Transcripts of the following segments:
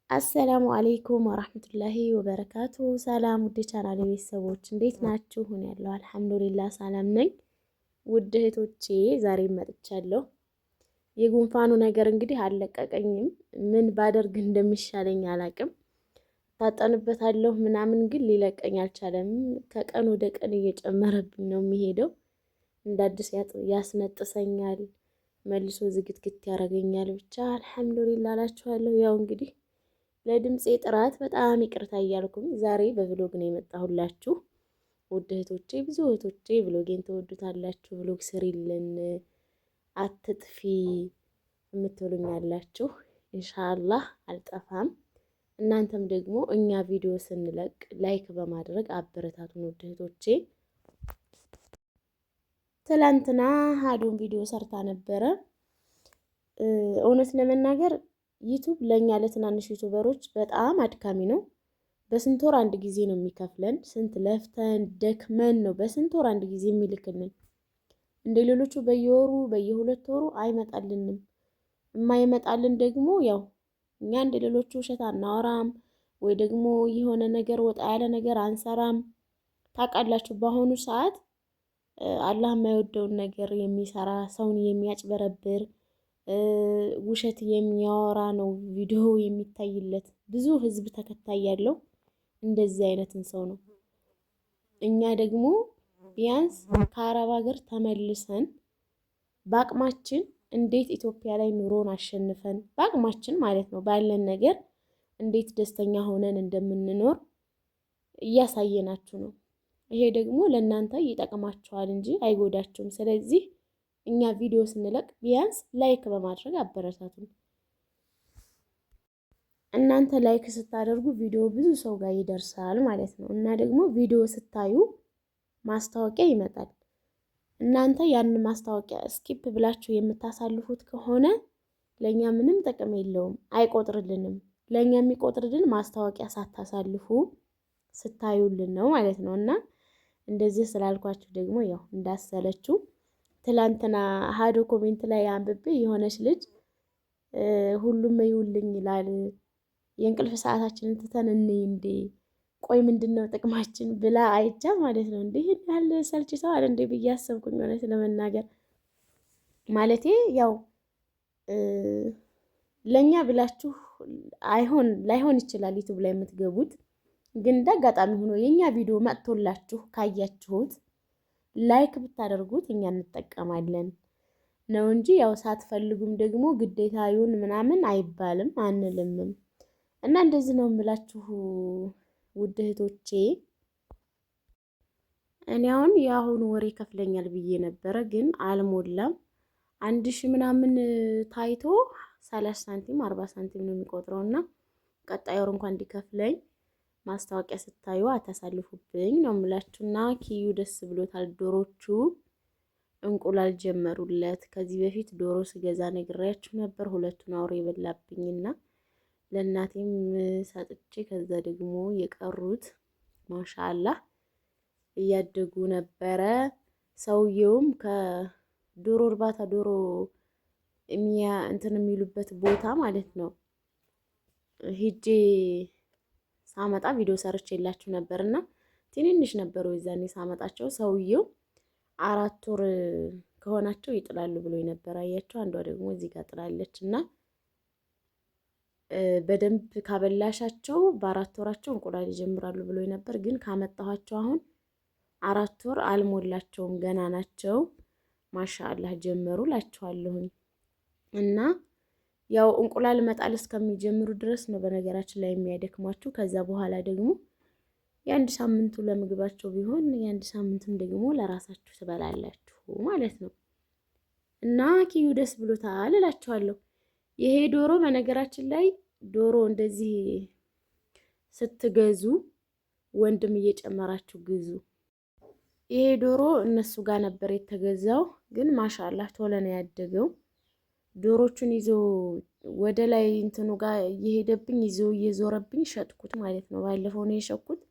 አሰላሙ አለይኩም ወራህመቱላሂ ወበረካቱ። ሰላም ውድ ቻናሌ ቤተሰቦች እንዴት ናችሁ? ሁን ያለው አልሐምዱሊላህ ሰላም ነኝ። ውድ እህቶቼ ዛሬ መጥቻለሁ። የጉንፋኑ ነገር እንግዲህ አልለቀቀኝም። ምን ባደርግ እንደሚሻለኝ አላቅም። ታጠንበታለሁ ምናምን ግን ሊለቀኝ አልቻለም። ከቀን ወደ ቀን እየጨመረብኝ ነው የሚሄደው። እንደ አዲስ ያስነጥሰኛል፣ መልሶ ዝግትግት ያደርገኛል። ብቻ አልሐምዱሊላህ እላችኋለሁ። ያው እንግዲህ ለድምፄ ጥራት በጣም ይቅርታ እያልኩኝ ዛሬ በቭሎግ ነው የመጣሁላችሁ። ውድ እህቶቼ፣ ብዙ እህቶቼ ቭሎጌን ተወዱታላችሁ። ቭሎግ ስሪልን አትጥፊ የምትሉኝ ያላችሁ፣ ኢንሻአላህ አልጠፋም። እናንተም ደግሞ እኛ ቪዲዮ ስንለቅ ላይክ በማድረግ አበረታቱን ውድ እህቶቼ። ትላንትና ሀዱን ቪዲዮ ሰርታ ነበረ። እውነት ለመናገር ዩቱብ ለእኛ ለትናንሽ ዩቱበሮች በጣም አድካሚ ነው። በስንት ወር አንድ ጊዜ ነው የሚከፍለን። ስንት ለፍተን ደክመን ነው በስንት ወር አንድ ጊዜ የሚልክልን። እንደ ሌሎቹ በየወሩ በየሁለት ወሩ አይመጣልንም። የማይመጣልን ደግሞ ያው እኛ እንደ ሌሎቹ ውሸት አናወራም፣ ወይ ደግሞ የሆነ ነገር ወጣ ያለ ነገር አንሰራም። ታውቃላችሁ በአሁኑ ሰዓት አላህ የማይወደውን ነገር የሚሰራ ሰውን የሚያጭበረብር ውሸት የሚያወራ ነው ቪዲዮ የሚታይለት። ብዙ ህዝብ ተከታይ ያለው እንደዚህ አይነትን ሰው ነው። እኛ ደግሞ ቢያንስ ከአረብ ሀገር ተመልሰን በአቅማችን እንዴት ኢትዮጵያ ላይ ኑሮን አሸንፈን በአቅማችን ማለት ነው ባለን ነገር እንዴት ደስተኛ ሆነን እንደምንኖር እያሳየናችሁ ነው። ይሄ ደግሞ ለእናንተ ይጠቅማችኋል እንጂ አይጎዳችሁም። ስለዚህ እኛ ቪዲዮ ስንለቅ ቢያንስ ላይክ በማድረግ አበረታቱን። እናንተ ላይክ ስታደርጉ ቪዲዮ ብዙ ሰው ጋር ይደርሳል ማለት ነው። እና ደግሞ ቪዲዮ ስታዩ ማስታወቂያ ይመጣል። እናንተ ያንን ማስታወቂያ ስኪፕ ብላችሁ የምታሳልፉት ከሆነ ለእኛ ምንም ጥቅም የለውም፣ አይቆጥርልንም። ለእኛ የሚቆጥርልን ማስታወቂያ ሳታሳልፉ ስታዩልን ነው ማለት ነው። እና እንደዚህ ስላልኳችሁ ደግሞ ያው እንዳሰለችሁ ትላንትና ሀዶ ኮሜንት ላይ አንብቤ የሆነች ልጅ ሁሉም ይውልኝ ይላል፣ የእንቅልፍ ሰዓታችንን ትተን እንይ እንዴ፣ ቆይ ምንድን ነው ጥቅማችን ብላ አይቻ ማለት ነው። እንዴ ይህን ያህል ሰልችተዋል እንዴ ብዬ አሰብኩኝ። ሆነ ስለመናገር ማለቴ ያው ለእኛ ብላችሁ ላይሆን ይችላል ዩቱብ ላይ የምትገቡት፣ ግን እንደ አጋጣሚ ሆኖ የእኛ ቪዲዮ መጥቶላችሁ ካያችሁት ላይክ ብታደርጉት እኛ እንጠቀማለን ነው እንጂ ያው ሳትፈልጉም ደግሞ ግዴታዩን ምናምን አይባልም አንልምም። እና እንደዚህ ነው የምላችሁ ውድ እህቶቼ። እኔ አሁን የአሁኑ ወሬ ከፍለኛል ብዬ ነበረ፣ ግን አልሞላም። 1000 ምናምን ታይቶ 30 ሳንቲም 40 ሳንቲም ነው የሚቆጥረው። እና ቀጣይ ወር እንኳን እንዲከፍለኝ ማስታወቂያ ስታዩ አታሳልፉብኝ ነው የምላችሁና ኪዩ ደስ ብሎታል። ዶሮቹ እንቁላል ጀመሩለት። ከዚህ በፊት ዶሮ ስገዛ ነግሬያችሁ ነበር። ሁለቱን አውሬ የበላብኝና ለእናቴም ሰጥቼ ከዛ ደግሞ የቀሩት ማሻአላህ እያደጉ ነበረ። ሰውየውም ከዶሮ እርባታ ዶሮ እንትን የሚሉበት ቦታ ማለት ነው ሂጄ ሳመጣ ቪዲዮ ሰርች የላችሁ ነበርና ትንንሽ ነበሩ የዛኔ ሳመጣቸው። ሰውየው 4 ወር ከሆናቸው ይጥላሉ ብሎ ነበር። አያቸው አንዷ ደግሞ እዚህ ጋር ጥላለች። እና በደንብ ካበላሻቸው በ4 ወራቸው እንቁላል ይጀምራሉ ብሎ ነበር። ግን ካመጣኋቸው አሁን 4 ወር አልሞላቸውም፣ ገና ናቸው። ማሻአላህ ጀመሩ ላችኋለሁኝ። እና ያው እንቁላል መጣል እስከሚጀምሩ ድረስ ነው በነገራችን ላይ የሚያደክሟችሁ። ከዛ በኋላ ደግሞ የአንድ ሳምንቱ ለምግባቸው ቢሆን የአንድ ሳምንቱም ደግሞ ለራሳችሁ ትበላላችሁ ማለት ነው። እና ኪዩ ደስ ብሎታል እላችኋለሁ። ይሄ ዶሮ በነገራችን ላይ ዶሮ እንደዚህ ስትገዙ ወንድም እየጨመራችሁ ግዙ። ይሄ ዶሮ እነሱ ጋር ነበር የተገዛው፣ ግን ማሻአላህ ቶሎ ነው ያደገው። ዶሮቹን ይዞ ወደ ላይ እንትኑ ጋር እየሄደብኝ ይዞ እየዞረብኝ ሸጥኩት ማለት ነው። ባለፈው ነው የሸጥኩት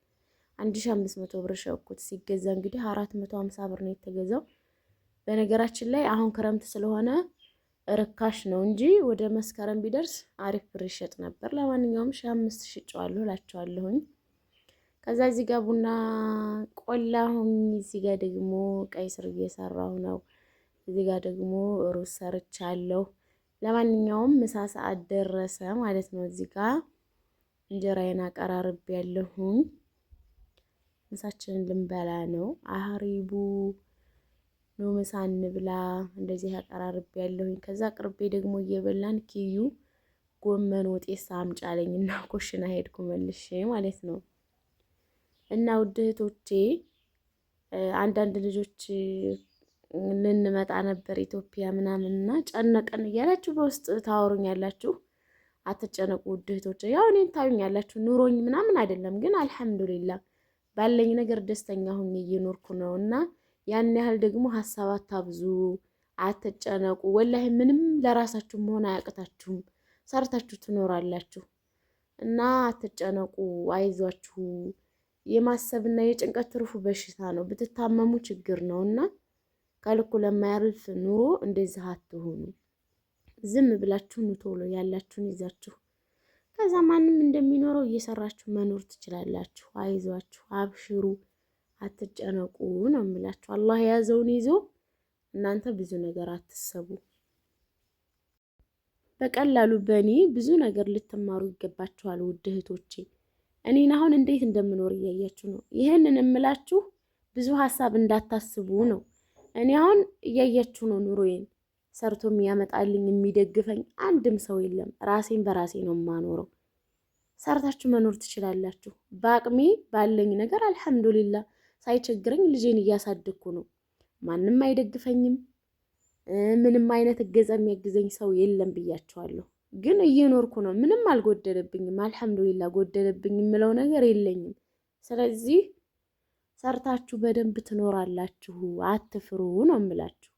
1500 ብር ሸጥኩት። ሲገዛ እንግዲህ 450 ብር ነው የተገዛው። በነገራችን ላይ አሁን ክረምት ስለሆነ ርካሽ ነው እንጂ ወደ መስከረም ቢደርስ አሪፍ ብር ይሸጥ ነበር። ለማንኛውም 5,000 ሽጬዋለሁ እላቸዋለሁኝ። ከዛ እዚህ ጋር ቡና ቆላሁኝ። እዚህ ጋር ደግሞ ቀይ ስር እየሰራሁ ነው። እዚህ ጋር ደግሞ ሩዝ ሰርቻለሁ። ለማንኛውም ምሳ ሰዓት ደረሰ ማለት ነው። እዚህ ጋር እንጀራዬን አቀራርቤያለሁኝ። ምሳችንን ልንበላ ነው። አህሪቡ ነው ምሳ እንብላ። እንደዚህ አቀራርቤያለሁኝ። ከዛ ቅርቤ ደግሞ እየበላን ኪዩ ጎመን ወጤሳ አምጫለኝና ኮሽና ሄድኩ መልሼ ማለት ነው። እና ውድ እህቶቼ አንዳንድ ልጆች ልንመጣ ነበር ኢትዮጵያ ምናምንና ጨነቀን እያላችሁ በውስጥ ታወሩኛላችሁ። አትጨነቁ ውድ እህቶቼ። ያው እኔን ታዩኛላችሁ ኑሮኝ ምናምን አይደለም፣ ግን አልሐምዱሊላህ ባለኝ ነገር ደስተኛ ሆኜ እየኖርኩ ነው። እና ያን ያህል ደግሞ ሀሳብ አታብዙ፣ አትጨነቁ። ወላሂ ምንም ለራሳችሁ መሆን አያቅታችሁም፣ ሰርታችሁ ትኖራላችሁ። እና አትጨነቁ፣ አይዟችሁ። የማሰብና የጭንቀት ትርፉ በሽታ ነው። ብትታመሙ ችግር ነው እና ከልኩ ለማያልፍ ኑሮ እንደዚህ አትሆኑ። ዝም ብላችሁ ኑ ቶሎ ያላችሁን ይዛችሁ ከዛ ማንም እንደሚኖረው እየሰራችሁ መኖር ትችላላችሁ። አይዟችሁ፣ አብሽሩ፣ አትጨነቁ ነው የምላችሁ። አላህ የያዘውን ይዞ እናንተ ብዙ ነገር አትሰቡ። በቀላሉ በእኔ ብዙ ነገር ልትማሩ ይገባችኋል ውድ እህቶቼ። እኔን አሁን እንዴት እንደምኖር እያያችሁ ነው። ይህንን እምላችሁ ብዙ ሀሳብ እንዳታስቡ ነው። እኔ አሁን እያያችሁ ነው ኑሮዬን። ሰርቶ የሚያመጣልኝ የሚደግፈኝ አንድም ሰው የለም። ራሴን በራሴ ነው የማኖረው። ሰርታችሁ መኖር ትችላላችሁ። በአቅሜ ባለኝ ነገር አልሐምዱሊላህ ሳይቸግረኝ ልጄን እያሳደግኩ ነው። ማንም አይደግፈኝም። ምንም አይነት እገዛ የሚያግዘኝ ሰው የለም ብያቸዋለሁ። ግን እየኖርኩ ነው። ምንም አልጎደለብኝም። አልሐምዱሊላህ ጎደለብኝ የምለው ነገር የለኝም። ስለዚህ ሰርታችሁ በደንብ ትኖራላችሁ። አትፍሩ ነው የምላችሁ።